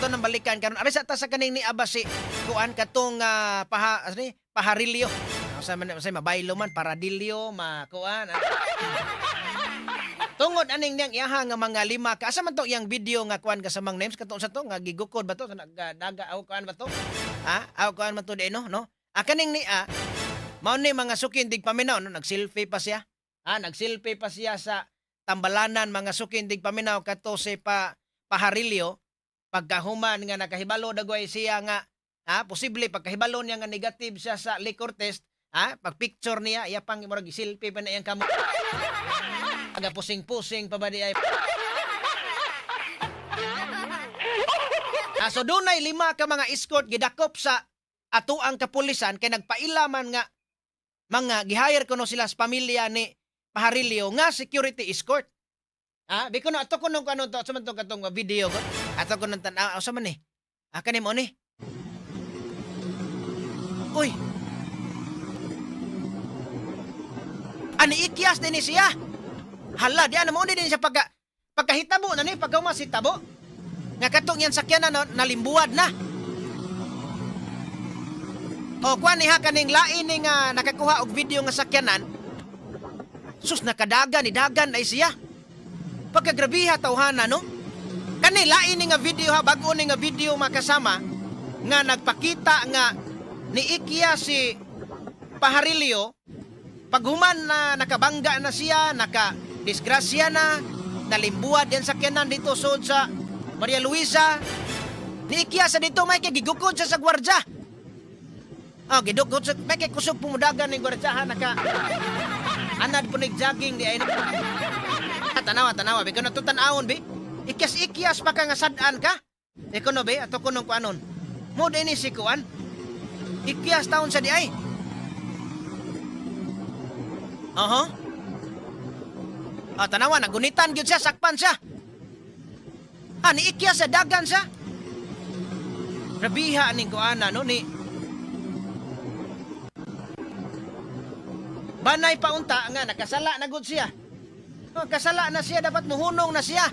ato nang balikan karon. Ari sa ta sa kaning ni Aba si kuan katong paharilyo. Sa man say mabaylo man paradilyo makuan. Tungod aning niyang iyaha nga mga lima ka. Asa man to iyang video nga kuan ka sa mga names katong sa to nga gigukod ba to sa daga aw kuan ba to? Ha? Aw kuan man to di no? Kaning ni mao ni mga sukin dig paminaw no nagselfie pa siya. Nagselfie pa siya sa tambalanan mga sukin dig paminaw kato si paharilyo pagkahuman nga nakahibalo dagway siya nga posible pagkahibalo niya nga negative siya sa liquor test pag picture niya iya pang murag selfie pa na iyang kamo. Aga pusing-pusing pa ba di ay. So dunay 5 ka mga escort gidakop sa atuang kapulisan kay nagpailaman nga mga gihire kuno sila sa pamilya ni Paharilyo nga security escort. Biko no ato kuno kanon to sa man to katong video ko. Ato kuno tan-aw sa man ni. Kani mo ni. Uy. Ani ikyas din siya. Hala, di mo din siya pagkahitabo na ni pagkamasitabo. Nga katong yan sakyan na nalimbuad na. O kuan ni kaning lain ni nga nakakuha og video nga sakyanan. Sus nakadagan ni dagan ay siya. Pagkagrabiha tawhana no. Kani lain ni nga video bag-o ni nga video makasama nga nagpakita nga niikya si Paharilyo paghuman na nakabangga na siya, disgrasya na, nalimbuad yan sakyanan dito sud sa Maria Luisa. Niikya sa dito may gigukod sa gwardya. Gidukod sa may kusog pumudagan ng gwardyahan anad po jogging di ay tanawa biko na tutanawon bi. Ikyas pa ka nga sad-an ka. Iko no be ato kunong kuanon. Mo dinhi si kuan. Ikyas taon sa di ay. Tanawa, nagunitan gyud siya, sakpan siya. Niikya sa dagan siya. Rabiha aning kuana, no, ni... Banay pa unta nga, nakasala na gud siya. Kasala na siya, dapat muhunong na siya.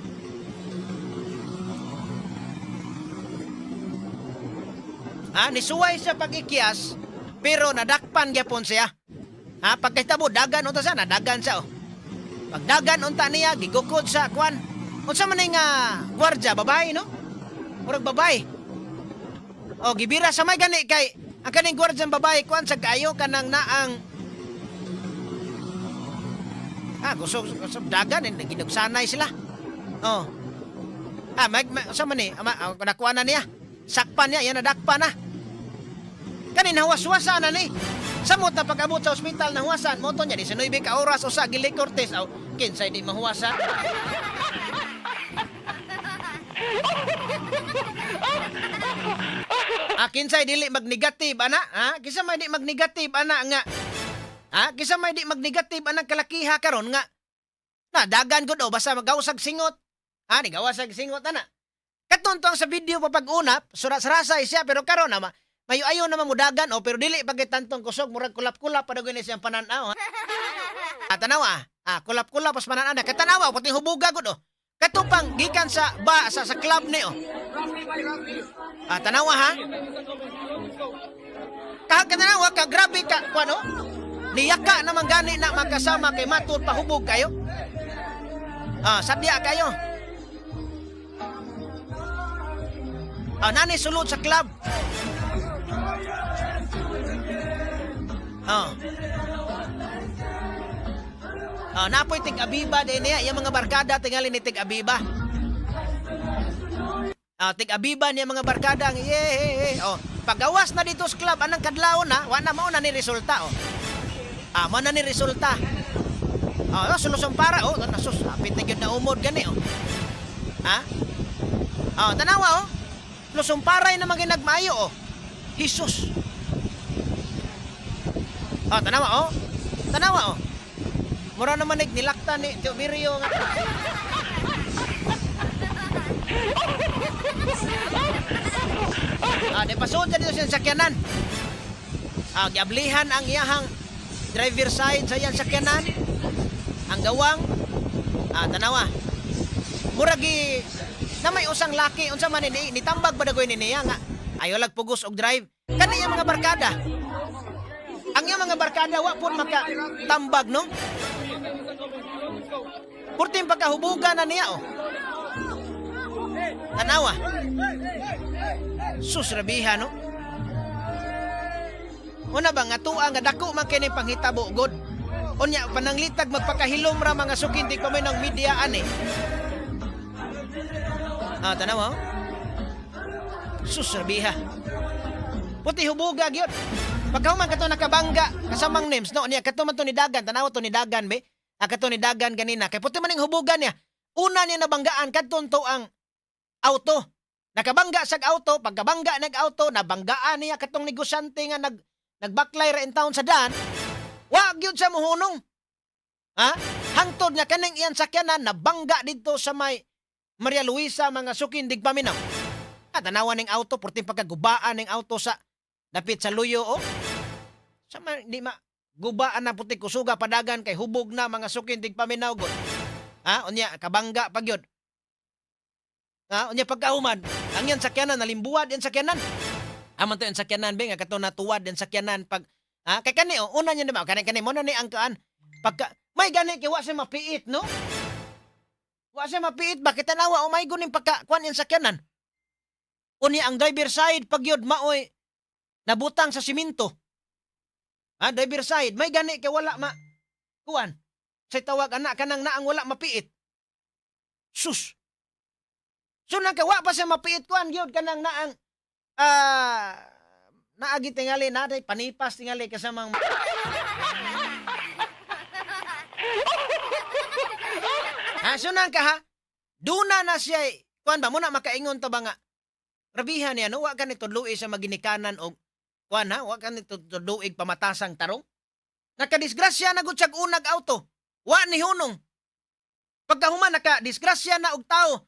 Nisuway siya pag-ikyas, pero nadakpan gyapon siya. Pagkahitabo dagan unta siya, nadagan siya. Pag dagan unta niya, gigukod sa kwan. Unsa man nga gwardya, babae no? Murag babae. Gibira sa may gani kay ang kaning gwardyang babae kwan sa kayo kanang naang gusto dagan ginugsanay sila. Unsa man ni? Nakuha na niya. Sakpan niya, yan nadakpan na. Kanin hawas-wasa na ni. Samot na pag-abot sa ospital na huwasan, moto niya, di sa 9 ka oras o sa gili cortes, kinsay di mahuwasan. Kinsay dili mag-negative, ana? Kisa may di mag-negative, ana, nga. Kisa may di mag-negative, ana, kalakiha karon nga. Dagan ko do, basta mag-awsag singot. Di gawasag singot, ana. Katuntong sa video pa pag-unap, surat-sarasay siya, pero karon na, mayo-ayo naman mudagan pero dili pagitantong kusog murag kulap-kulap padagay ni siyang pananaw. Tanawa, kulap-kulap pas pananaw na katanawa pati hubuga gud katupang gikan sa club ni tanawa ha. Katanawa ka grabe ka kuno. Niyaka naman gani na magkasama kay matud pahubog kayo. Sadya kayo. Nani sulod sa club. Napoy tig-abiba din niya. Yung mga barkada tingali ni tig-abiba. Tig-abiba niya mga barkada. Pagawas na dito sa club, anang kadlaw na, wala mo na ni resulta. Mo na ni resulta. Sulusong para. Nasus, hapit na yun na umod gani. Tanawa. Lusong paray na mga nagmayo. Jesus. Tanawa. Mura naman nilakta ni Tio Mirio nga. Di pasod dito sa sakyanan. Giablihan ang iyahang driver side sa iyang sakyanan. Ang gawang. Tanawa. Mura na may usang laki unsa man ni nitambag ba dagoy ni niya nga ayo lag pugos og drive kani yang mga barkada. Ang iyang mga barkada wa pud maka tambag no. Purting pagkahubugan na niya oh. Tanawa. Sus rabiha no. Una ba nga tuwa nga dako man kini panghitabo god. Unya pananglitag magpakahilom ra mga sukintig pa may ng media ani. Tanawa. Sus rabiha. Puti hubuga gyud. Pagkahuman kato nakabangga kasamang names no niya kato man to ni dagan tanawa to ni dagan be. Kato ni dagan ganina kay puti man ning hubugan niya. Una niya nabanggaan kadton to ang auto. Nakabangga sag auto, pagkabangga nag-auto, nabanggaan niya katong negosyante nga nagbaklay ra in town sa daan. Wa gyud sa muhunong. Hangtod nga kaning iyan sakyanan nabangga didto sa may Maria Luisa mga sukindig paminaw. Tanawan ning auto, purting pagkagubaan ning auto sa dapit sa luyo oh. Sa di ma gubaan na puti kusuga padagan kay hubog na mga sukindig paminaw god. Unya kabangga pagyod. Unya pagkahuman, ang yan sakyanan nalimbuad yan sakyanan. Aman to yan sakyanan be nga kato natuwad yan sakyanan pag kay kani una niya naman kani mo na ni ang kaan. Pagka may gani kay wa siya mapiit no. Wa siya mapiit bakit tanawa may guning pagka kuan yan sakyanan. Unya ang driver side pagyod maoy nabutang sa simento. Driver side may gani kay wala ma kuan. Say tawag anak kanang naang wala mapiit. Sus. So nakawa pa siya mapiit kuan gyud kanang naang naagi tingali naday panipas tingali kasamang so nang ka ha duna na siya kuan ba mo na makaingon ta ba nga rabihan niya no wa ka nito luoy sa maginikanan og kuan wa ka nito luoy pamatasang tarong nakadisgrasya na gud siyag unag auto wa ni hunong pagkahuman nakadisgrasya na og tao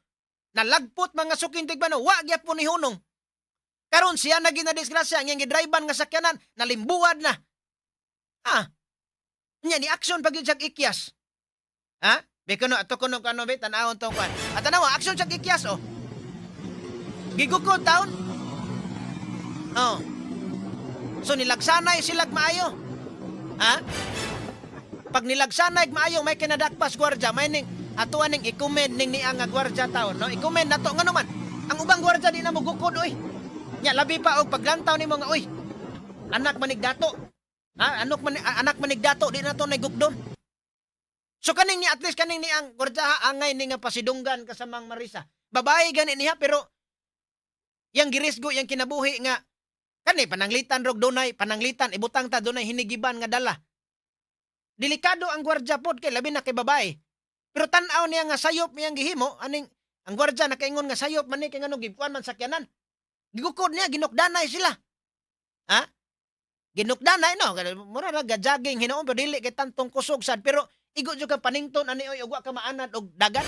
nalagpot mga sukintig ba no, wa gyud po ni hunong. Karon siya na ginadisgrasya, ang gidriban nga sakyanan, nalimbuad na. Nya ni action pag yun siyag ikyas. Bikuno, ato kuno kano be, tanawon tong kwan. At tanawa, action siyag ikyas, oh. Gigukod taon. So nilagsanay silag maayo. Pag nilagsanay maayo, may kinadakpas gwardya, may ning atuan ning i-commend ning niang nga gwardya taon no i-commend nato ngano man ang ubang gwardya di na mo gukod oy nya labi pa og paglantaw nimo nga oy anak manigdato anak manigdato di na to nagugdon so kaning ni at least kaning ni ang gwardya angay ni nga pasidunggan kasamang Marisa babae gani niya pero yang girisgo yang kinabuhi nga kani pananglitan rog dunay pananglitan ibutang ta dunay hinigiban nga dala delikado ang gwardya pod kay labi na kay babae. Pero tan-aw niya nga sayop niyang gihimo, aning ang gwardya nakaingon nga sayop man ni kay ngano gikuan man sakyanan. Gigukod niya ginukdanay sila. Ginukdanay no, mura ra jogging hinoon pero dili kay tantong kusog sad pero igo jud ka panington ani oy ugwa ka maanad og dagat.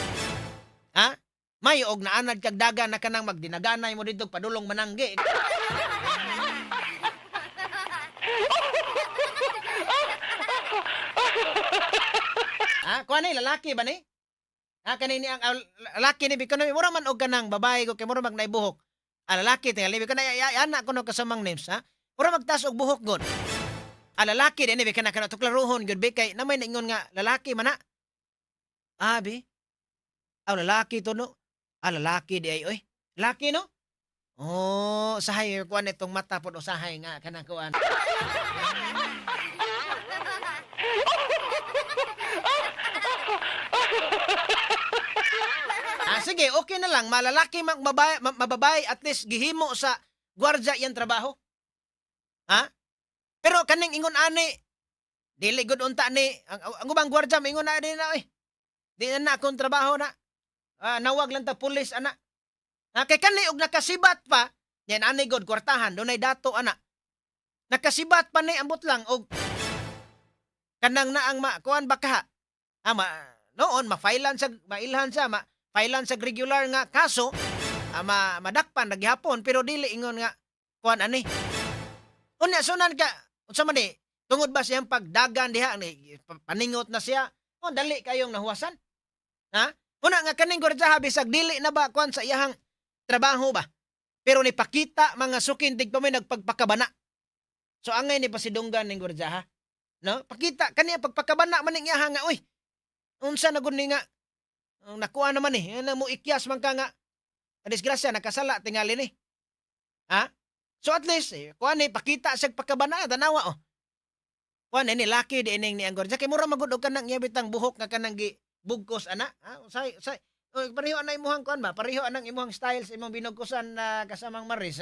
May og naanad kag dagan na kanang magdinaganay mo didto padulong mananggi. Kuha ni, lalaki ba ni? Kanini ang lalaki ni Bikonomi, mura man og kanang babae ko, kay mura mag naibuhok. Lalaki, tingali, Bikonomi, anak ko no kasamang names, mura magtas og buhok god. Lalaki din, Bikonomi, kanang tuklaruhon, god, kay namay naingon nga, lalaki man na. Bi? Lalaki to no? Lalaki di ay, oy. Lalaki no? Sahay, kuha itong mata po, sahay nga, kanang kuhan. Sige, okay na lang. Malalaki, mababay, at least gihimo sa gwardya yan trabaho. Pero kaning ingon ani, dili gud unta ni, ang ubang gwardya, ingon na din na, di na akong trabaho na. Nawag lang ta pulis, ana. Kay kani, og nakasibat pa, yan ani gud, kwartahan, dunay dato, ana. Nakasibat pa ni, ambot lang, og kanang na ang kuan baka, noon, mailhan sa, failan sa regular nga kaso, madakpan naghapon pero dili ingon nga kuan ani. Unya sunan ka unsa man ni tungod ba siyang pagdagan diha ni paningot na siya. Dali kayong nahuwasan. Una nga kaning gwardiyaha bisag dili na ba kuan sa iyahang trabaho ba? Pero ni pakita mga sukintig pa may nagpagpakabana. So angay ni pasidunggan ning gwardiyaha. No? Pakita kaniya pagpakabana man ning iyahang nga uy. Unsa na gud ni nga nakuha naman na mo ikyas man ka nga disgrasya nakasala tingali ni. Ha? So at least kuan ni pakita sa pagkabana tanawa oh. Kuan ni laki di ining ni ang gwardiya kay mura magud og kanang iya bitang buhok nga kanang gi bugkos ana. Ha? Usay pareho ana imuhang kuan ba? Pareho anang imuhang styles imong binugkosan na kasamang Maris.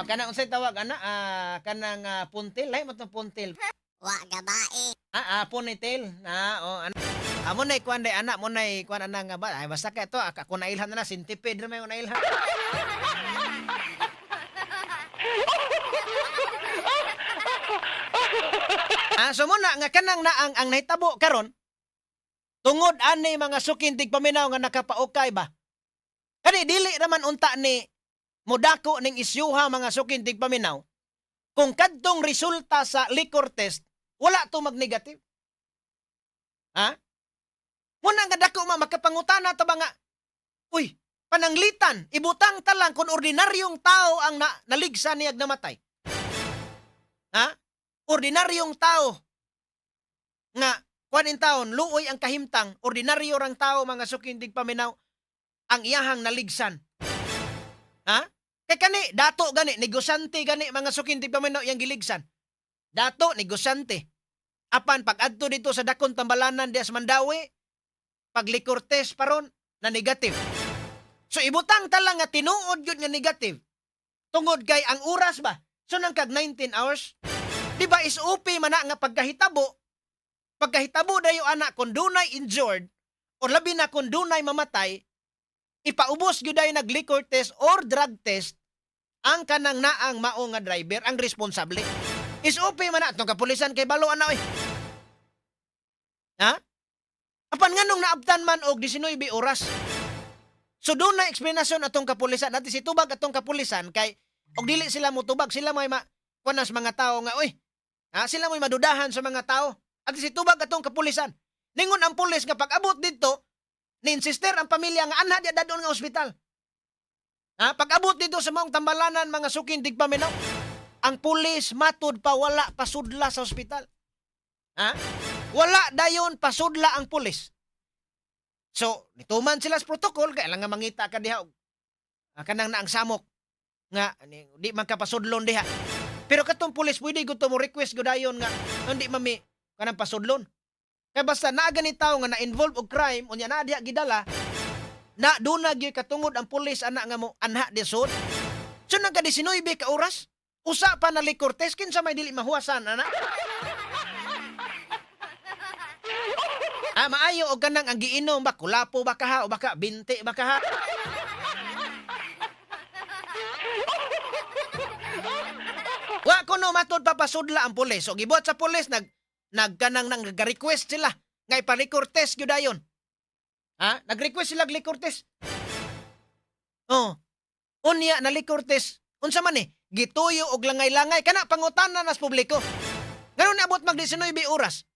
Kanang unsay tawag ana? Kanang puntil, lahi mo tong puntil. Wa gabae. Ponytail. Ano. Amo nay kuan day anak mo nay kuan ana nga ba? Ay basta kay to ako nailhan na centipede ra may nailhan. So muna nga kanang na ang nahitabo karon tungod ani mga sukintig paminaw nga nakapaukay ba. Kani dili raman unta ni modako ning isyuha mga sukintig paminaw. Kung kadtong resulta sa liquor test wala to mag-negative. Ha? Muna nga dako makapangutana ta ba nga, uy, pananglitan, ibutang ta lang kung ordinaryong tao ang naligsa niyag namatay. Ha? Ordinaryong tao nga kuan in taon, luoy ang kahimtang, ordinaryo rang tao mga sukindig paminaw ang iyahang naligsan. Ha? Kay kani, dato gani, negosyante gani mga sukindig paminaw yang giligsan. Dato, negosyante. Apan pag-adto dito sa dakon tambalanan di Mandawi, pag liquor test paron na negative. So ibutang ta lang nga tinuod yun nga negative. Tungod kay ang oras ba? So nang kag 19 hours. Di ba is OP man nga pagkahitabo dayo anak kung dunay injured o labi na kung dunay mamatay, ipaubos gyud dayo nag liquor test or drug test ang kanang naang mao nga driver ang responsable. Is OP man na itong kapulisan kay balo ana oy. Ha? Apan nganong naabtan man og 19 oras. So doon na eksplanasyon atong kapulisan natin si tubag atong kapulisan kay og dili sila mo tubag sila may kuanas mga tao nga oy. Ha? Sila may madudahan sa mga tao. At si tubag atong kapulisan. Ningon ang pulis nga pag-abot dito ni-insister ang pamilya nga anha dia dadon nga ospital. Ha? Pag-abot dito sa maong tambalanan mga sukindig paminaw. Ang pulis matud pa wala pasudla sa ospital. Ha? Wala dayon pasudla ang pulis. So, nituman sila sa protocol, kaya lang nga mangita ka diha. Kanang na ang samok. Nga, di man ka pasudlon diha. Pero katong pulis, pwede ko to mo request ko dayon nga, hindi mami, kanang pasudlon. Kaya basta na ganit tao nga na-involve og crime, unya na diha gidala, na doon na katungod ang pulis, anak nga mo, anha di sud. So, nang ka 19 ka oras, usa pa na liquor test, kinsa may dili mahuwasan, anak. Maayo o kanang ang giinom ba, kulapo ba ka ha, o baka binti ba ka ha? Wa ko no matod papasudla ang pulis. So gibuhat sa pulis, nagkanang nag-request sila. Nga ipa-liquor test yun dayon. Ha? Nag-request sila liquor test. Oh. Unya na liquor test. Unsa man gituyo og langay-langay. Kana pangutana nas publiko. Ngayon abot mag 19 oras.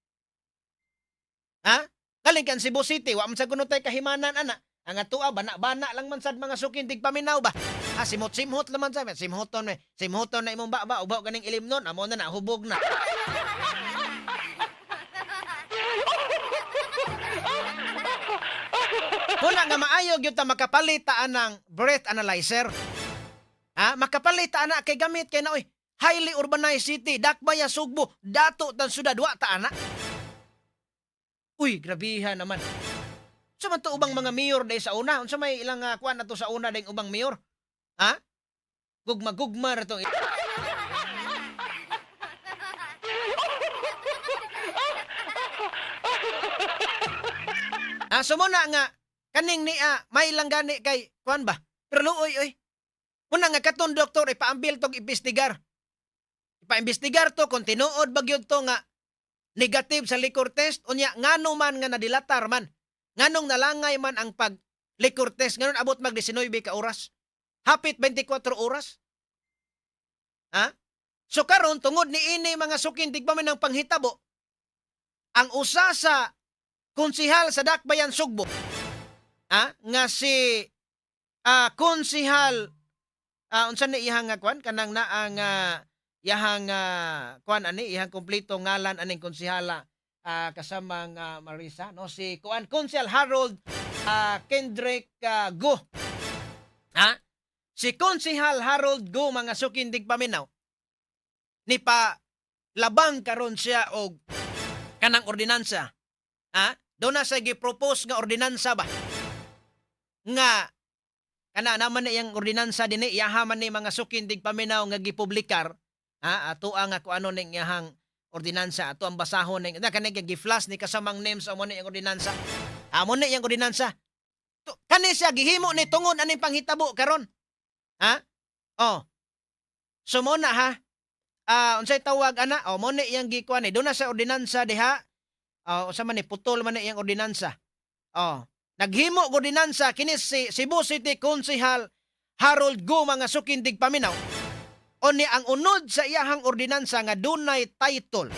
Ha? Galing kan Cebu City, wa man sa kuno tay kahimanan ana. Ang atua bana-bana lang man sad mga sukindig paminaw ba. Simhot laman sa simhoton na imong baba ubaw ganing ilimnon amo na nahubog na. Muna nga maayo gyud ta makapalitaan ng breath analyzer. Ha? Makapalitaan na kay gamit kay na oy. Highly urbanized city, Dakbaya, Sugbo, dato tan sudad wa ta ana. Uy, grabiha naman. Sa man to ubang mga mayor day sa una? Unsa may ilang kuan na to sa una ding ubang mayor? Ha? Gugma-gugma ra to. So muna nga kaning ni may lang gani kay kuan ba? Pero luoy oy. Muna nga katon doktor ipaambil tog imbestigar. Ipa-imbestigar to kung tinuod ba gyud to nga negative sa liquor test, unya ngano man nga nadilatar man. Nganong nalangay man ang pag liquor test, ngayon abot mag 19 ka oras. Hapit 24 oras. Ha? So karon tungod ni ini mga sukindig pa man ng panghitabo, ang usa sa konsihal sa Dakbayan Sugbo, nga si konsihal unsa ni iyang nga kwan kanang naa nga iyang kwan ani iyang kompleto ngalan aning konsihala kasama nga Marisa no si kuan Konsihal Harold Kendrick Go. Si Konsihal Harold Go mga sukindig paminaw ni pa labang karon siya og kanang ordinansa. Do na sa gi-propose nga ordinansa ba nga kana naman na iyang ordinansa dinhi iyaha man ni mga sukindig paminaw nga gipublikar ato ang ako ano ning iyang ordinansa ato ang basahon ning kani gi-flash ni kasamang names amo ni iyang ordinansa amo ni iyang ordinansa kani siya gihimo ni tungod aning panghitabo karon so mo na unsay tawag ana mo ni iyang gikuan ni do na sa ordinansa diha usa man ni putol man ni iyang ordinansa naghimo og ordinansa kini si Cebu City Konsihal Harold Go mga sukindig paminaw. Oni ang unod sa iyahang ordinansa nga dunay title.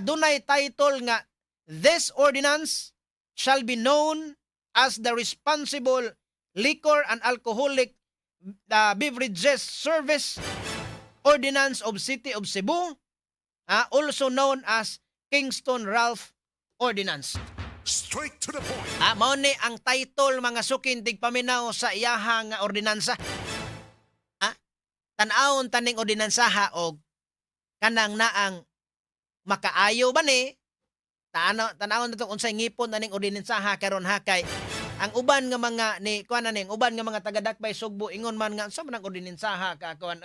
Dunay title nga this ordinance shall be known as the Responsible Liquor and Alcoholic Beverages Service Ordinance of City of Cebu, also known as Kingston Ralph Ordinance. Straight to the point. Mao ni ang title mga sukindig paminaw sa iyahang ordinansa. Tan-awon taning ordinansa og kanang naang makaayo ba ni? Tan-awon natong unsay ngipon aning ordinansa karon kay ang uban nga mga ni kuan aning uban nga mga taga Dakbay Sugbo ingon man nga unsa man ang ordinansa ka kuan.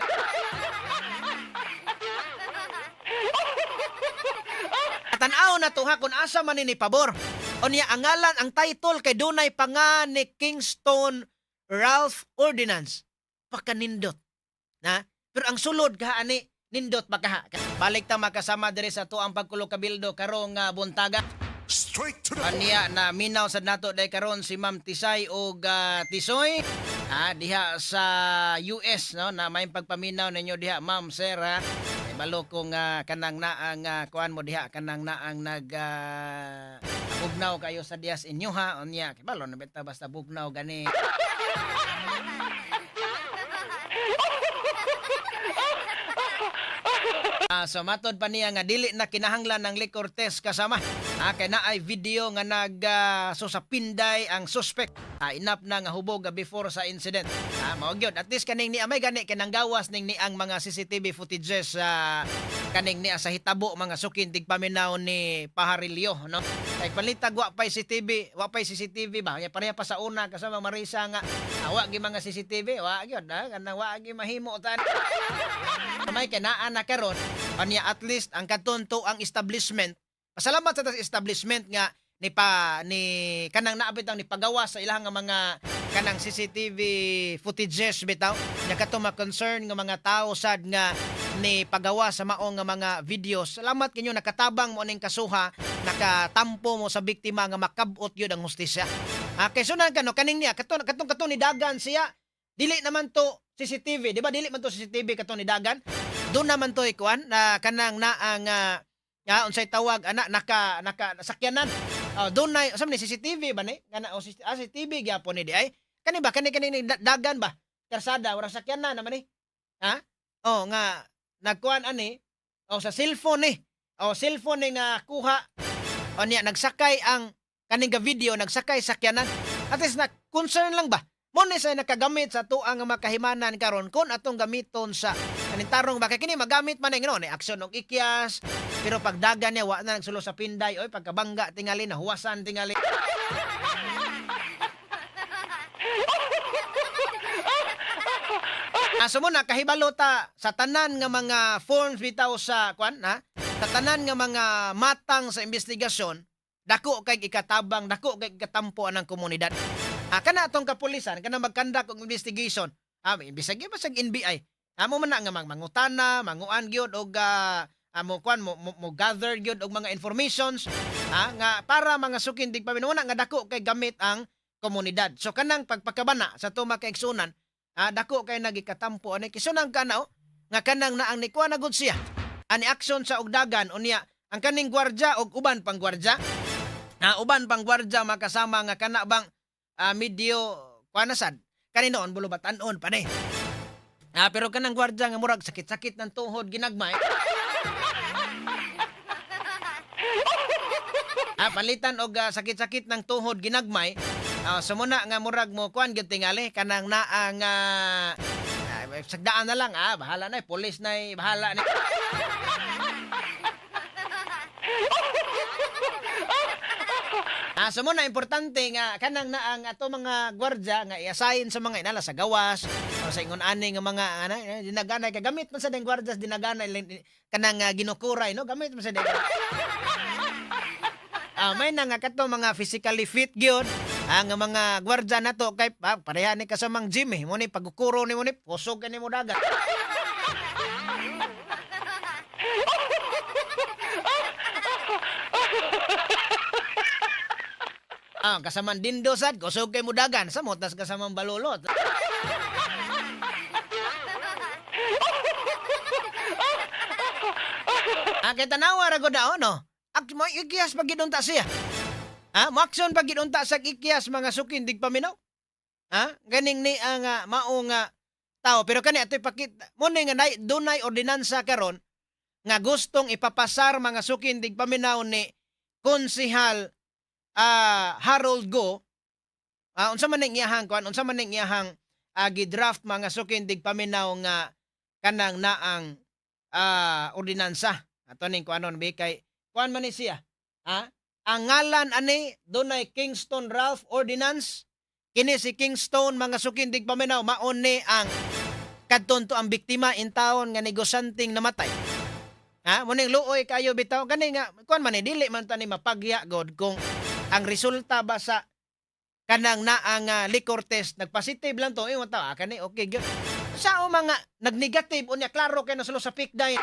Tan-awon na to kung asa man ni pabor. Unya ang ngalan ang title kay dunay pa nga ni Kingston Ralph Ordinance. Pakanindot. Pero ang sulod ani nindot baka balik ta makasama diri sa to ang pagkulo kabildo karong buntaga. Straight to the point. Anya na minaw sad nato day karon si Ma'am Tisay og Tisoy diha sa US no na may pagpaminaw ninyo diha Ma'am Sir balo kung kanang naang kuan mo diha kanang naang bugnaw kayo sa dias inyo unya kay balo na beta basta bugnaw gani. So matod pa niya nga dili na kinahanglan ng liquor test kasama. Kay na ay video nga so sa Pinday ang suspect. Inap na nga hubog before sa incident. Mao gyud at least kaning ni amay gani kanang gawas ning ni ang mga CCTV footages kaning ni sa hitabo mga sukindig paminaw ni Paharilyo no. Kay palitag wa pay CCTV ba. Ya pareha pa sa una kasama Marisa nga wa gi mga CCTV wa gyud kanang wa gi mahimo tan. May kanaan na karon anya at least ang katonto ang establishment. Pasalamat sa establishment nga ni kanang naabit ang nipagawa sa ilang nga mga kanang CCTV footages bitaw nya kato ma-concern nga mga tao sad nga ni pagawa sa maong nga mga videos. Salamat kinyo nakatabang mo ning kasuha, nakatampo mo sa biktima nga makabot yun ang hustisya. Kay sunan kano kaning niya katong ni dagan siya dili naman to CCTV, di ba dili man to CCTV katong ni dagan. Doon naman to ikuan na kanang naang unsay tawag naka sakyanan. Doon na sa ni CCTV ba ni? Kana CCTV gyapon ni di ay. Kani ba kani dagan ba? Karsada ora sakyanan naman ni. Nga nagkuan ani sa cellphone ni. Cellphone ni nga kuha. Niya nagsakay ang kaning video nagsakay sakyanan. At least na concern lang ba? Mo ni say nakagamit sa tuang nga makahimanan karon kon atong gamiton sa kanintarong ba kay kini magamit man no ni aksyon og ikyas pero pagdagan niya wa na nagsulo sa Pinday oy pagkabangga tingali na huwasan tingali. Sumo na kahibalo ta sa tanan nga mga forms bitaw sa kwan sa tanan nga mga matang sa investigasyon dako kay ikatabang dako kay ikatampo anang komunidad. Kana atong kapulisan kana magkandak og investigation. Bisag sa NBI. Amo man na nga mangutana, manguan gyud og mo gather gyud og mga informations nga para mga sukindig paminuna nga dako kay gamit ang komunidad. So kanang pagpakabana sa tuma ka igsunan dako kay nagikatampo ani kisunan kana nga kanang naang nikuha na gud siya ani action sa ugdagan unya ang kaning gwardya og uban pang gwardya uban pang gwardya makasama nga kana bang medyo kuanasad kaninoon bulubatan-on pa ni. Pero kanang gwardya nga murag sakit-sakit ng tuhod ginagmay. Palitan og sakit-sakit ng tuhod ginagmay. Sumuna nga murag mo kuan gyud tingali kanang naang sagdaan na lang bahala na pulis na bahala na. Sumuna importante nga kanang naang ato mga gwardya nga i-assign sa mga inala sa gawas o sa ingon ani nga mga dinaganay ka gamit man sa ding gwardya dinaganay kanang ginukuray no gamit man sa ding. May na nga kato mga physically fit gyud ang mga gwardya nato kay pareha ni kasamang gym mo ni pagkukuro ni mo ni kusog ka ni mo dagat. Kasamang dindo sad kusog kay mo dagan sa motas kasamang balulot. Kay tanawa ra gud daw no. Mo ikiyas pag gidunta siya. Maksyon pag gidunta sa ikiyas mga sukin dig paminaw. Ganing ni ang mao nga tao pero kani atoy pakita mo ni nga dunay ordinansa karon nga gustong ipapasar mga sukin dig paminaw ni Konsehal Harold Go. Unsa man ning iyahang kuan unsa man ning iyahang gi-draft mga sukin dig paminaw nga kanang naang ordinansa. Ato ning kuanon bi kay kuan man ni siya. Ang ngalan ani dunay Kingston Ralph Ordinance. Kini si Kingston mga sukin dig paminaw maon ni ang kadton to ang biktima in taon nga negosanting namatay. Muning luoy kayo bitaw kani nga kuan man ni dili man ta ni mapagya god kung ang resulta ba sa kanang naang liquor test nagpositive lang to ingon ta kani okay gyud. Sao mga nagnegative unya klaro kay nasulo sa pikday.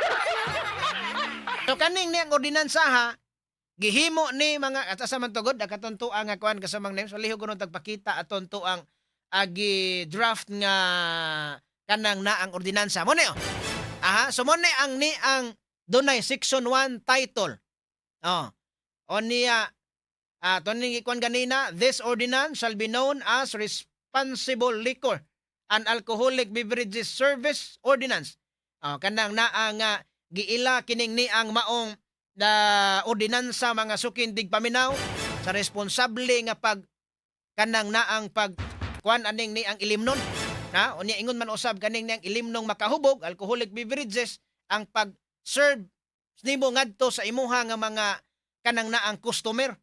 So kaning ni ang ordinansa gihimo ni mga at asa man tugod nakatuntuan nga kuan kasamang names so lihog kuno tagpakita aton to ang draft nga kanang naang ordinansa mo ni so mo ni ang dunay section 1 title niya toning ikuan ganina this ordinance shall be known as responsible liquor and alcoholic beverages service ordinance kanang naang giila kining ni ang maong ordinansa mga sukin dig paminaw sa responsable nga pag kanang naang pag kuan aning ni ang ilimnon unya ingon man usab kaning ni ang ilimnong makahubog alcoholic beverages ang pag serve nimo ngadto sa imuha nga mga kanang naang customer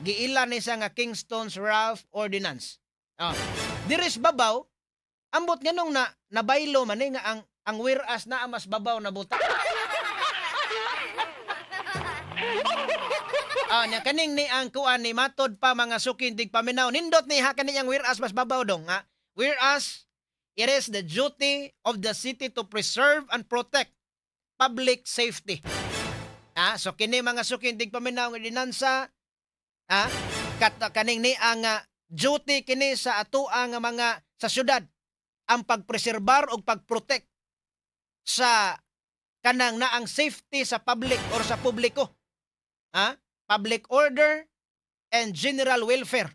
giila ni sa nga Kingston's Ralph Ordinance diris babaw ambot nganong nabaylo man nga ang whereas na mas babaw na buta. Nya kaning ni ang kuan ni matod pa mga sukin dig paminaw nindot ni kani ang whereas mas babaw dong whereas it is the duty of the city to preserve and protect public safety. So kini mga sukin dig paminaw nga ordinansa kaning ni ang duty kini sa atoa nga mga sa syudad ang pagpreserbar o pagprotect sa kanang naang safety sa public or sa publiko. Public order and general welfare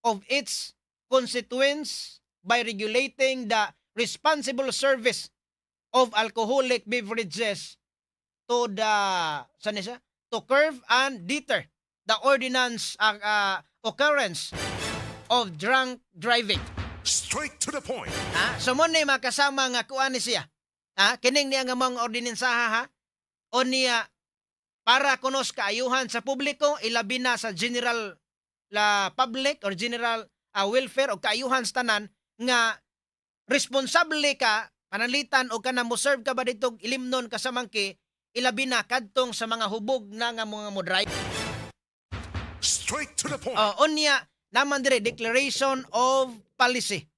of its constituents by regulating the responsible service of alcoholic beverages to curb and deter the ordinance occurrence of drunk driving. Straight to the point. So mo ni makasama nga kuan ni siya. Kining niya nga mga ordinansaha o niya para kunos kaayuhan sa publiko ilabi na sa general public or general welfare o kaayuhan sa tanan nga responsable ka panalitan o kana mo serve ka ba dito ilimnon kasamangki ilabi na kadtong sa mga hubog na nga mga modrive. Straight to the point. Unya naman dire declaration of policy.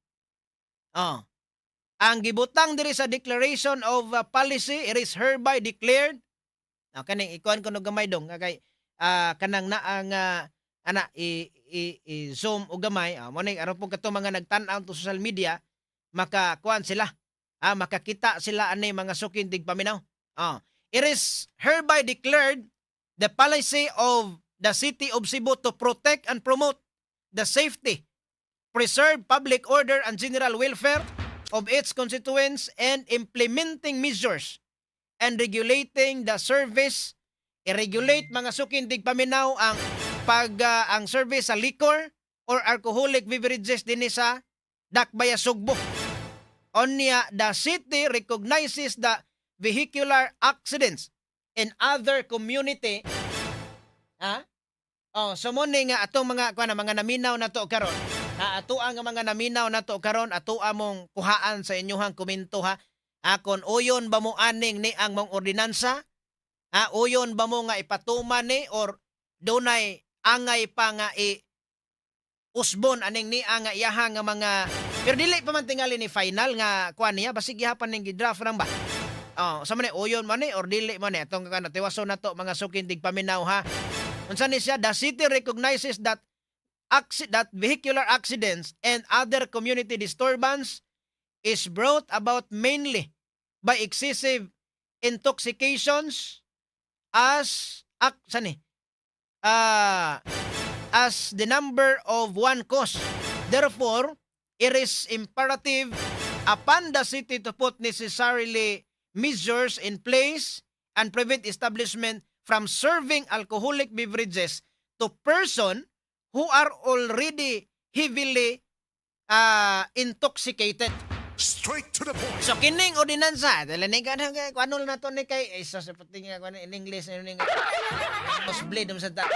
Ang gibutang diri sa declaration of policy, it is hereby declared. Kaning ikuan ko no gamay dong kay kanang naang i-zoom o gamay mo ni aron po kato mga nagtan-aw to social media makakuan sila makakita sila ani mga sukindig paminaw. It is hereby declared the policy of the City of Cebu to protect and promote the safety, preserve public order and general welfare of its constituents and implementing measures and regulating the service. I-regulate mga sukindig paminaw ang ang service sa liquor or alcoholic beverages dinhi sa Dakbaya, Sugbo. Onya, the city recognizes the vehicular accidents in other community. So mo ni nga atong mga mga naminaw na to karon. Ato ang mga naminaw na to karon, ato among kuhaan sa inyong komento ha. Kon uyon ba mo aning ni ang mong ordinansa? Uyon ba mo nga ipatuman ni or dunay angay pa nga usbon aning ni nga iyaha nga mga pero dili pa man tingali ni final nga kuan niya basig gihapan ning gidraft lang ba. Sa man ni uyon man ni or dili man ni atong kana tiwaso na to mga sukindig paminaw ha. Unsa ni siya, the city recognizes that vehicular accidents and other community disturbance is brought about mainly by excessive intoxications as the number of one cause. Therefore, it is imperative upon the city to put necessarily measures in place and prevent establishment from serving alcoholic beverages to person who are already heavily intoxicated. Straight to the point. So kining ordinansa, dala ni kana kuno na to ni kay isa sa pating kuno in English ni blade sa ta.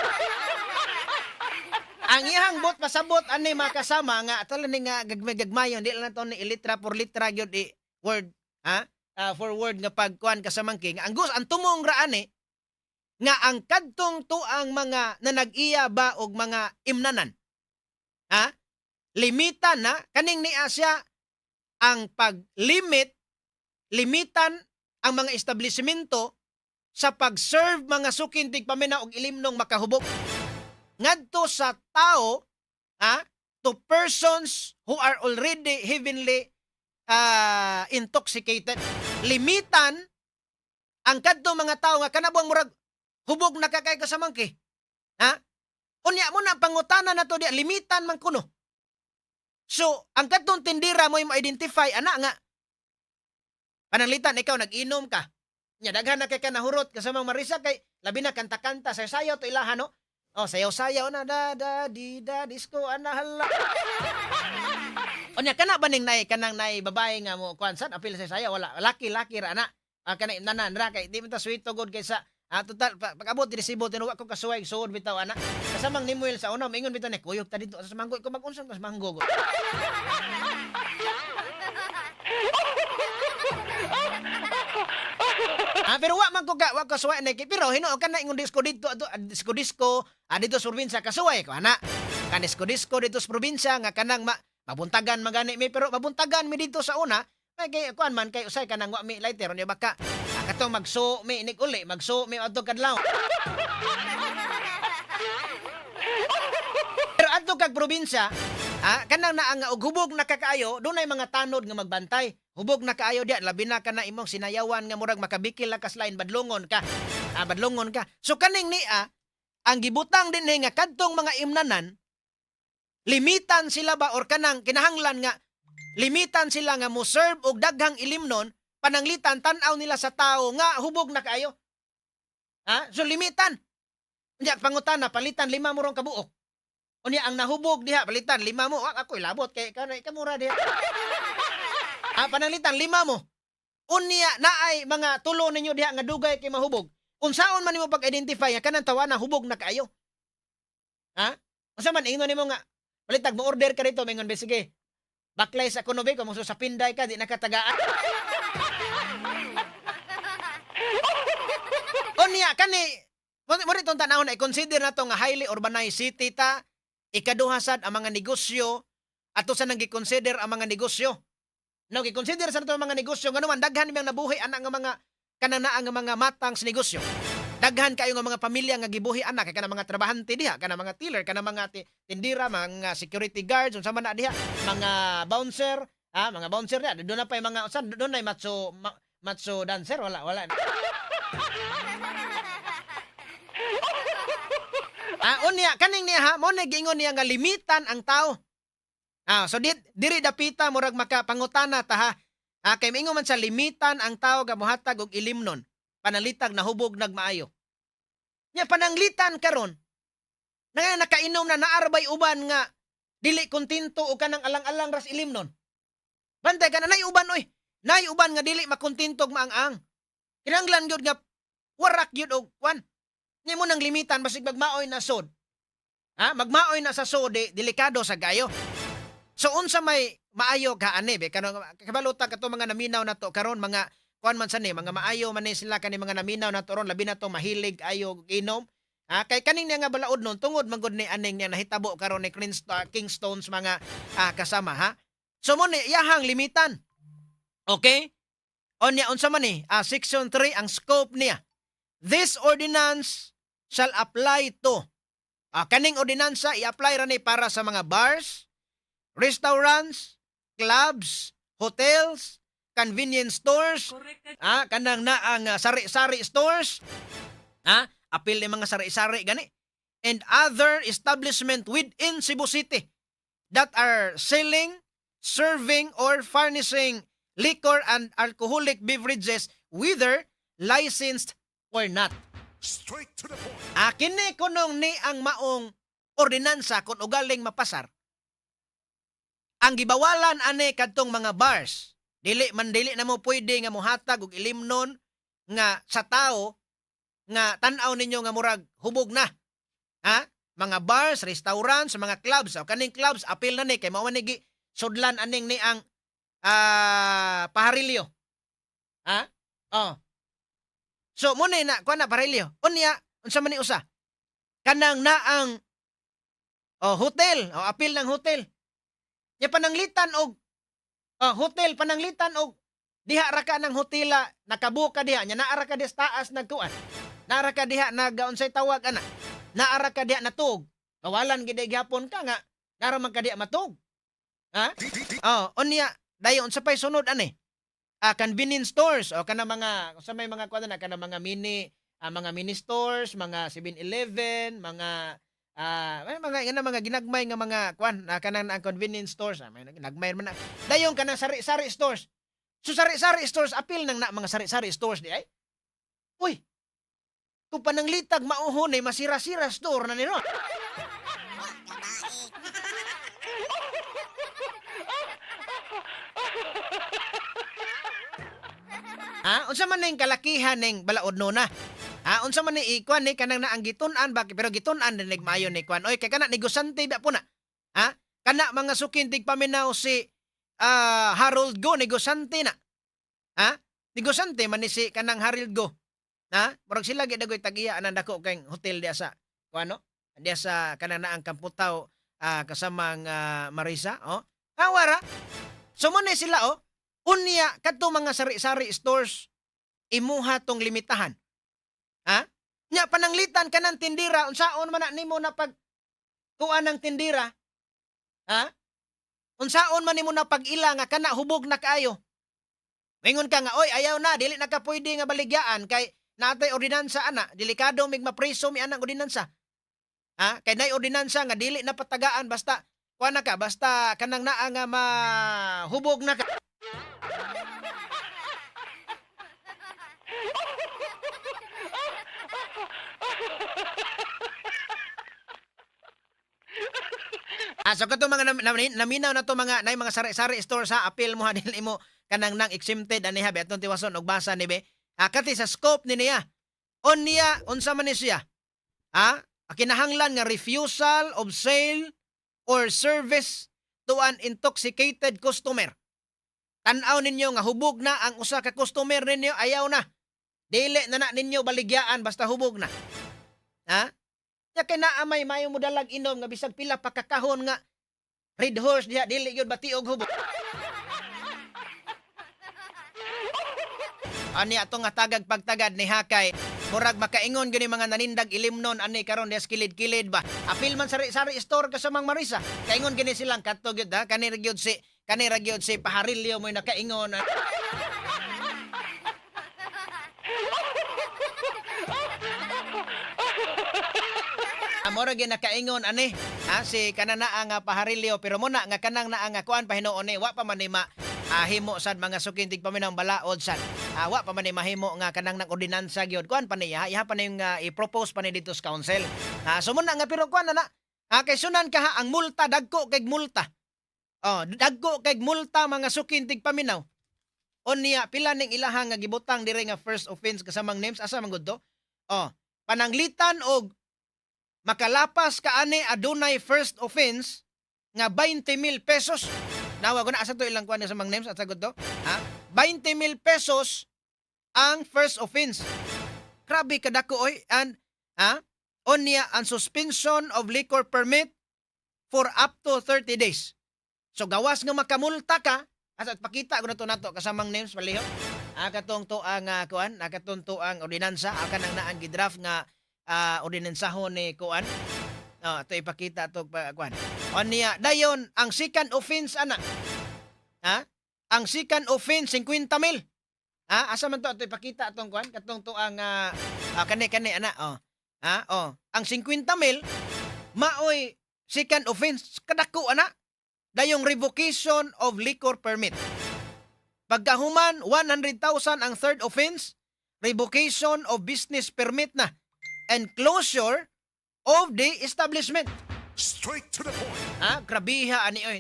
Ang iyang bot pasabot ani makasama nga tala ni nga gagmay-gagmayon di lang na to ni litra por litra gyud word for word nga pagkuan kasamang king. Ang tumong ra ani nga ang kadtong tuang mga nanag-iya ba og mga imnanan. Limitan na kaning ni Asya ang limitan ang mga establishmento sa pag-serve mga sukintig pamina og ilimnong makahubog ngadto sa tao to persons who are already heavily intoxicated. Limitan ang kadtong mga tao nga kanabuang murag hubog na kakay kasamangki. Unya mo na pangutana na to di limitan man kuno. So, ang katong tindira mo yung ma-identify, nga, pananglitan, ikaw, nag-inom ka. Nya, daghan na kay ka nahurot, kasamang marisa kay, labi na kanta-kanta, sayaw-sayaw to ilahan, no? Sayaw-sayaw na, disco, hala. O niya, kana ba ning kanang babae nga mo, kuansan, apil sayaw, wala, laki, ra, na. Kanang nanan, ra, kay, di mo ta sweet to good, kaysa, total, pag-abot, dinisibo, tinuwa ko kasuway, suod, bitaw, ana. Kasamang nimuil sa una, maingon bitaw, kuyog ta dito, sa manggo, ko mag-unsang, sa manggo. Pero wa man ko kasuway na, pero hino, ka na ingon disco dito, disco, dito sa probinsya, kasuway ko, ana. Kan disco dito sa probinsya, nga kanang mabuntagan, magani mi, pero mabuntagan mi dito sa una, kay kuan man, kay usay, kanang wa mi lighter, niya baka, katong magso mi inig uli, magso mi adto kadlaw. Pero adto kag probinsya, kanang na ang hubog na kakaayo, dunay mga tanod nga magbantay. Hubog na kaayo diya, labi na ka na imong sinayawan nga murag makabikil la kaslain, badlongon ka. Badlongon ka. So kaning ang gibutang din nga kadtong mga imnanan, limitan sila ba or kanang kinahanglan nga limitan sila nga mo serve og daghang ilimnon pananglitan tan-aw nila sa tao nga hubog na kaayo. So limitan. Unya pangutana palitan 5 mo rong kabuok. Unya ang nahubog diha palitan 5 mo. Ako ilabot kay kanay kamura diha. Pananglitan 5 mo. Unya naay mga tulo ninyo diha nga dugay kay mahubog. Unsaon man nimo pag-identify nga kanang tawana hubog na kaayo? Unsa man ingon nimo nga palitag mo order ka dito mingon be sige. Baklay sa kuno be kung sa pinday ka di nakatagaan. Unya kani mo ritong tanawon ay consider nato nga highly urbanized city ta. Ikaduha sad ang mga negosyo ato sa nang gi-consider ang mga negosyo. Now gi-consider sa nato ang mga negosyo ngano man daghan biyang nabuhi ana nga mga kanana nga mga matang sa negosyo. Daghan kayo nga mga pamilya nga gibuhi ana kay kanang mga trabahante diha, kanang mga tiller, kanang mga tindira, mga security guards unsa man na diha, mga bouncer, Mga bouncer na. Doon na pa yung mga, saan? Doon na yung matso dancer? Wala. Unya, kaning niya ha, mo nagingon niya nga limitan ang tao. So diri dapita murag makapangutana ta ha. Kay mingon man sa limitan ang tao nga mohatag og ilimnon, panalitag na hubog nagmaayo. Nya pananglitan karon. Nga nakainom na naarbay uban nga dili kontento og kanang alang-alang ras ilimnon. Bantay ka na nay uban oy. Nay uban nga dili makontento og maang-ang. Kinahanglan gyud nga warak gyud og kwan. Ni mo nang limitan basig magmaoy na sod. Magmaoy na sa sod delikado sa gayo. So unsa may maayo ka ani be kanang kabaluta kato mga naminaw na to karon mga kuan man sani mga maayo man ni sila kani mga naminaw na to ron labi na to mahilig ayo inom. Kay kaning niya nga balaod nun tungod man gud ni aning niya nahitabo karon ni Kingstones mga kasama ha. So mo ni iyahang limitan. Okay? Onya unsa man ni section 3 ang scope niya. This ordinance shall apply to. Kaning ordinansa i-apply ra ni para sa mga bars, restaurants, clubs, hotels, convenience stores, kanang na ang sari-sari stores, apil ni mga sari-sari gani, and other establishment within Cebu City that are selling, serving, or furnishing liquor and alcoholic beverages whether licensed or not. Straight to the point. Kini kunong ni ang maong ordinansa kung ugaling mapasar. Ang gibawalan ane kadtong mga bars, dili na mo pwede nga mohatag og ilimnon nga sa tao nga tan-aw ninyo nga murag hubog na. Mga bars, restaurants, mga clubs, kaning clubs apil na ni kay mao man ni sudlan aning ni ang paharilyo. So mo na kuan na paharilyo. Unya unsa man ni usa? Kanang na ang hotel, apil ng hotel. Nya pananglitan og hotel pananglitan og diha ra ka ng hotela nakabuka diha nya naa ra ka sa taas nagkuan. Naa ra ka diha nag-unsay tawag ana. Naa ra ka diha natug. Kawalan gid gyapon ka nga nara man ka diha matug. Unya dayon sa pay sunod ani. Convenience stores o kana mga sa may mga kuan na kana mga mini stores, mga 7-Eleven, may mga ginagmay nga mga kwan kanang ang convenience stores may ginagmay man na dayon kanang sari-sari stores. So sari-sari stores apil nang na mga sari-sari stores di ay. Uy. Tu pananglitag mauhon ay masira-sira store na nino. Unsa man ning kalakihan ning balaod no na? Unsa man ni ikwan ni kanang naang gitun-an ba pero gitun-an dinig maayo ni kwan. Oy kay kana negosante ba po na. Kana mga sukintig paminaw si Harold Go negosante na. Negosante man ni si kanang Harold Go. Murag sila gid dagoy tag-iya anang dako kay hotel diya sa kuano? Diya sa kanang naang Kamputaw kasamang Marisa, Wara. So mo ni sila unya kadto mga sari-sari stores imuha tong limitahan. Nya pananglitan ka ng tindira, unsaon man na nimo na pag tuan ng tindira, unsaon man nimo na pag-ila nga kana hubog na kaayo. Mingon ka nga, oy, ayaw na, dili na ka pwede nga baligyaan, kay natay ordinansa ana, delikado mig mapreso mi anang ordinansa. Kay nay ordinansa nga dili na patagaan, basta, kuha na ka, basta kanang naa nga mahubog na ka. So kato mga naminaw na to mga nay mga sari-sari stores apil mo dili mo kanang nang exempted ani ha atong tiwason og basa ni be. Kati sa scope ni niya. Unya unsa man ni siya? Kinahanglan nga refusal of sale or service to an intoxicated customer. Tan-aw ninyo nga hubog na ang usa ka customer ninyo, ayaw na. Dili na ninyo baligyaan basta hubog na. Ya kay naa may mayo mo dalag inom nga bisag pila pakakahon nga Red Horse diha dili gyud batiog hubog. Ani atong nga tagag pagtagad ni Hakay, murag makaingon gyud mga nanindag ilimnon ani karon des kilid-kilid ba. Apil man sari-sari store ka sa Mang Marisa. Kaingon gini silang kadto gyud kani gyud si kani ra gyud si Paharilyo mo nakaingon. Amora gyud nakaingon ani, si kanana ang Paharilyo pero muna nga kanang naa nga kuan pahinuon ni wa pa man ni himo sad mga sukintig paminang balaod sad. Wa pa man ni mahimo nga kanang nang ordinansa gyud kuan pa niya iha pa ni nga i-propose pa ni dito sa council. So muna nga pero kuan na kay sunan ka ang multa dagko kay multa. Dagko kay multa mga sukintig paminaw. Unya pila ning ilahang nga gibutang dire nga first offense kasamang names asa man gud to? Pananglitan og makalapas ka ani adunay first offense nga 20,000 pesos. Nawa ko na asa to ilang kuan sa mga names at sagot to. 20,000 pesos ang first offense. Grabe kadako oy and onya ang suspension of liquor permit for up to 30 days. So gawas nga makamulta ka at pakita ko na to nato kasamang names palihok. Katong to ang kuan, katong to ang ordinansa akan ang naan gidraft nga ordinansahon ni kuan. Ito ipakita ito kuan. O niya, dayon, ang second offense, ana. Ang second offense, 50,000. Asa man to? Ito ipakita itong kuan. Katong to ang, kani, ana. Ang 50,000, maoy second offense. Kadako, ana. Dayong revocation of liquor permit. Pagkahuman, 100,000 ang third offense, revocation of business permit na. And closure of the establishment. Straight to the point. Grabiha ani oy.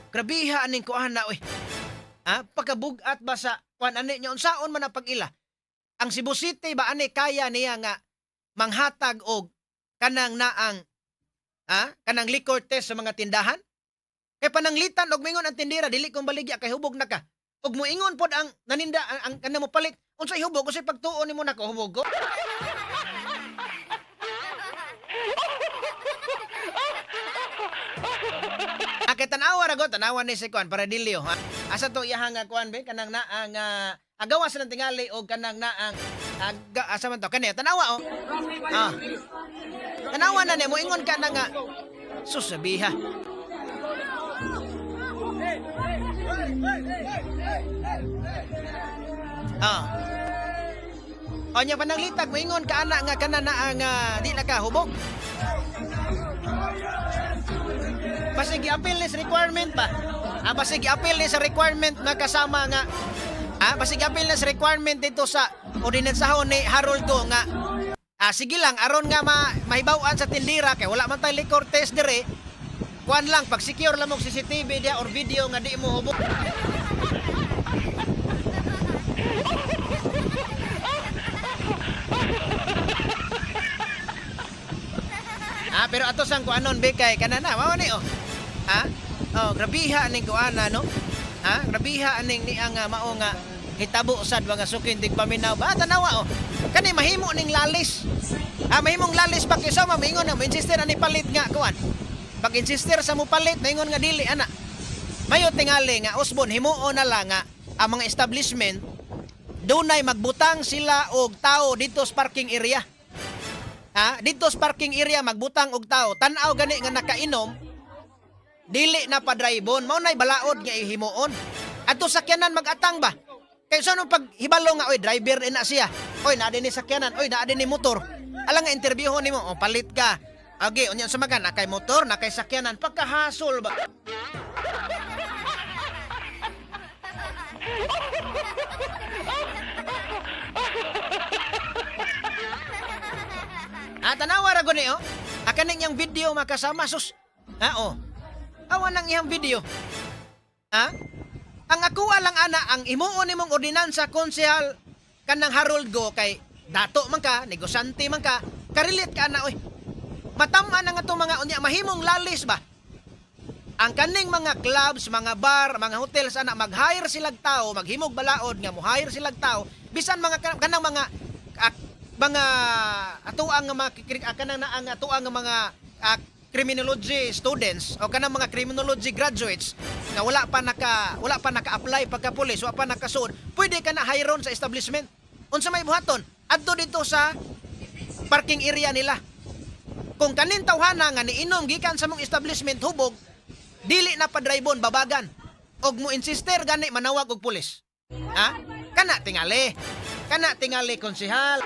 Grabiha aning kuan na oy. Pagkabugat ba sa kuan ani nya unsaon man ang pag-ila? Ang Cebu City ba ani kaya niya nga manghatag og kanang naang kanang liquor test sa mga tindahan? Kay pananglitan og mingon ang tindera dili kong baligya kay hubog na ka. Og moingon pod ang naninda ang kanang mo palit. Unsay hubog unsay pagtuon nimo nako hubog ko? Tanawa ra go tanawa ni si kuan para dilyo asa to iyahang kuan be kanang naang agawas ng tingali og kanang naang asa man to kani tanawa tanawa na ni mo ingon ka na nga susabiha. Onya pananglitag mo ingon ka ana nga kana naang di na ka hubog. Basig i-appeal ni sa requirement ba? Basig i-appeal ni sa requirement na kasama nga basig i-appeal ni sa requirement dito sa ordinansahon ni Harold ko nga sige lang aron nga mahibaw-an sa tindira kay wala man tay liquor test dire. Kuan lang pag secure lang mo CCTV dia or video nga di mo hubog. Pero ato sang kuanon bekay kanana mao ni grabiha ning kuana no. Grabiha aning ni ang mao nga hitabo sad mga sukin dig paminaw ba tanawa kani mahimo ning lalis. Mahimong lalis pa kaysa maingon na insistir ani palit nga kuan. Pag insistir sa mo palit maingon nga dili ana. Mayo tingali nga usbon himuon na lang nga ang mga establishment dunay magbutang sila og tao dito sa parking area. Dito sa parking area magbutang og tao tan-aw gani nga nakainom dili na padraybon mao nay balaod nga ihimuon adto sakyanan mag-atang ba kay sano pag hibalo nga oy driver ina siya oy naa dinhi sakyanan oy naa dinhi motor alang nga interviewon nimo palit ka okay unya sa magan nakay motor nakay sakyanan pagkahasol ba. Tanawa ra guni akaning yang video makasama sus. Awan nang iyang video. Ang akuha lang ana ang imuon nimong ordinansa konsehal kanang Harold go kay dato man ka, negosyante man ka, karilit ka na oy. Matama na nga to mga unya mahimong lalis ba? Ang kaning mga clubs, mga bar, mga hotels ana mag-hire silag tao, maghimog balaod nga mo-hire silag tao bisan mga kanang mga atuang nga mga kanang naang atuang nga mga criminology students o kanang mga criminology graduates nga wala pa naka-apply pagka pulis, wala pa nakasud, pwede ka na hiron sa establishment. Unsa may buhaton? Adto dito sa parking area nila. Kung kanin tawhana nga niinom gikan sa mong establishment hubog, dili na padraybon babagan. Og mo insister gani manawag og pulis. Ha? Kana tingali konsehal.